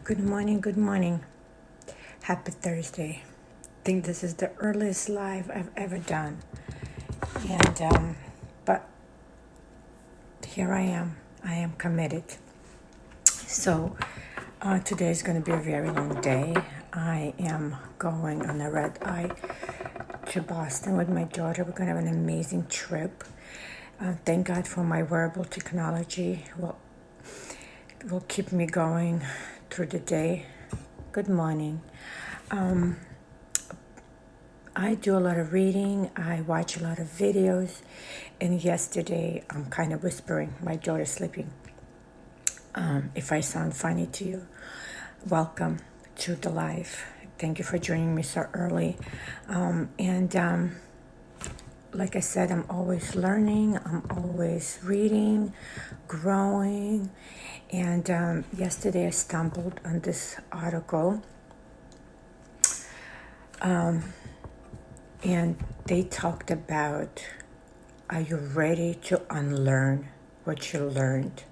Good morning, good morning. Happy Thursday. I think this is the earliest live I've ever done. But here I am. I am committed. So today is going to be a very long day. I am going on a red eye to Boston with my daughter. We're going to have an amazing trip. Thank God for my wearable technology. Will keep me going through the day. Good morning. I do a lot of reading. I watch a lot of videos. And yesterday, I'm kind of whispering. My daughter's sleeping. If I sound funny to you, welcome to the live. Thank you for joining me so early. Like I said, I'm always learning. I'm always reading, growing. And yesterday I stumbled on this article. And they talked about, are you ready to unlearn what you learned?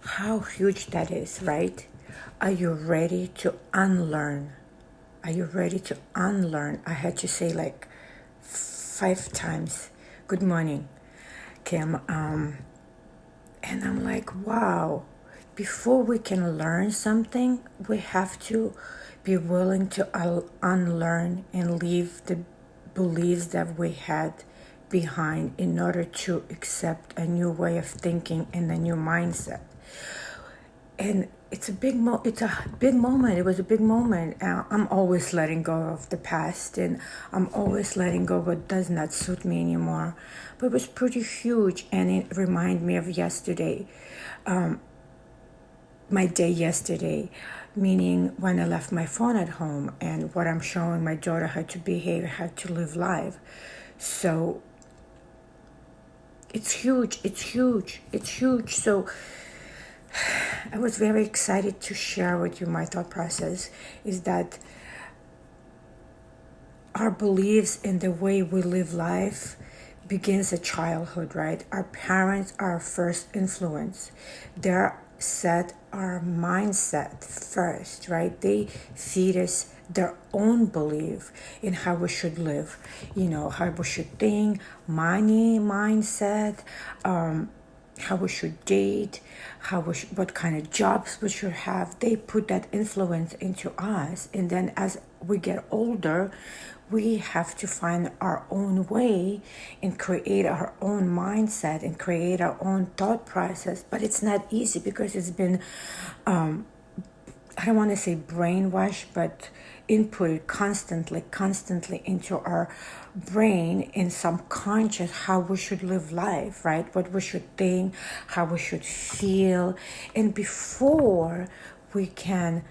How huge that is, right? Are you ready to unlearn? Are you ready to unlearn? I had to say like 5 times, good morning, Kim. And I'm like, wow, before we can learn something, we have to be willing to unlearn and leave the beliefs that we had behind in order to accept a new way of thinking and a new mindset. And it's a big moment. It was a big moment. I'm always letting go of the past, and I'm always letting go of what does not suit me anymore. But it was pretty huge, and it reminded me of yesterday, my day yesterday, meaning when I left my phone at home and what I'm showing my daughter how to behave, how to live life. So it's huge. So I was very excited to share with you my thought process is that our beliefs in the way we live life begins at childhood, right? Our parents are our first influence. They're set our mindset first, right? They feed us their own belief in how we should live, how we should think, money mindset, how we should date, what kind of jobs we should have. They put that influence into us, and then as we get older, we have to find our own way and create our own mindset and create our own thought process. But it's not easy because it's been, I don't want to say brainwashed, but inputted constantly into our brain in subconscious how we should live life, right? What we should think, how we should feel. And before we can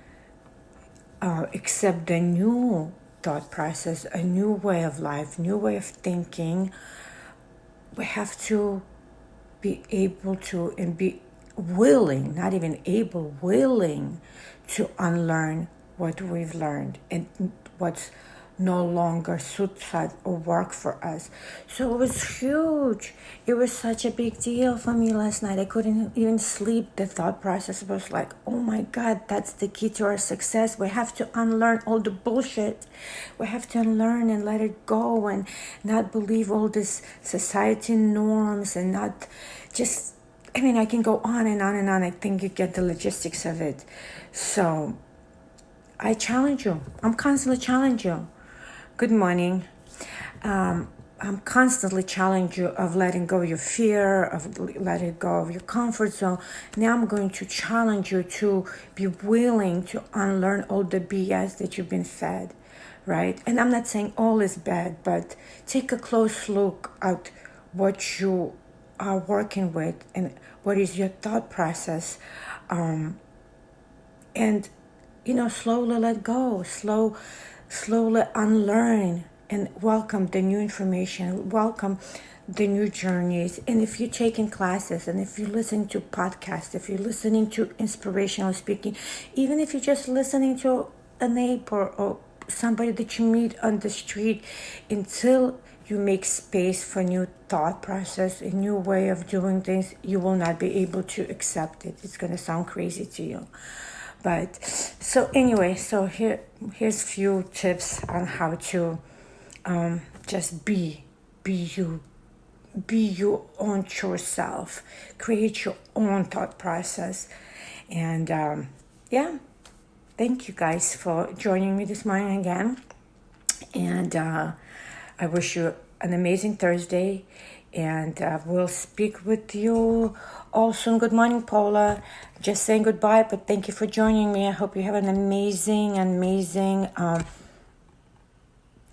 accept the new thought process, a new way of life, new way of thinking, we have to be able to and be willing, not even able, willing to unlearn what we've learned and what's no longer suits us or work for us. So it was huge. It was such a big deal for me last night. I couldn't even sleep. The thought process was like, oh my God, that's the key to our success. We have to unlearn all the bullshit. We have to unlearn and let it go and not believe all these society norms and not just, I can go on and on and on. I think you get the logistics of it. So I challenge you. I'm constantly challenging you. Good morning. I'm constantly challenging you of letting go of your fear, of letting go of your comfort zone. Now I'm going to challenge you to be willing to unlearn all the BS that you've been fed, right? And I'm not saying all is bad, but take a close look at what you are working with and what is your thought process. And slowly let go, slowly unlearn and welcome the new information, welcome the new journeys. And if you're taking classes and if you're listening to podcasts, if you're listening to inspirational speaking, even if you're just listening to a neighbor or somebody that you meet on the street, until you make space for new thought process, a new way of doing things, you will not be able to accept it. It's going to sound crazy to you. But so anyway, so here's few tips on how to just be you, be your own true self, create your own thought process. And yeah, thank you guys for joining me this morning again. And I wish you an amazing Thursday. And we'll speak with you all soon. Good morning, Paula. Just saying goodbye, but thank you for joining me. I hope you have an amazing, amazing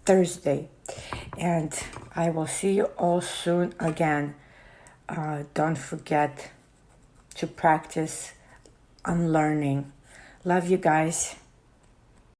Thursday. And I will see you all soon again. Don't forget to practice unlearning. Love you guys.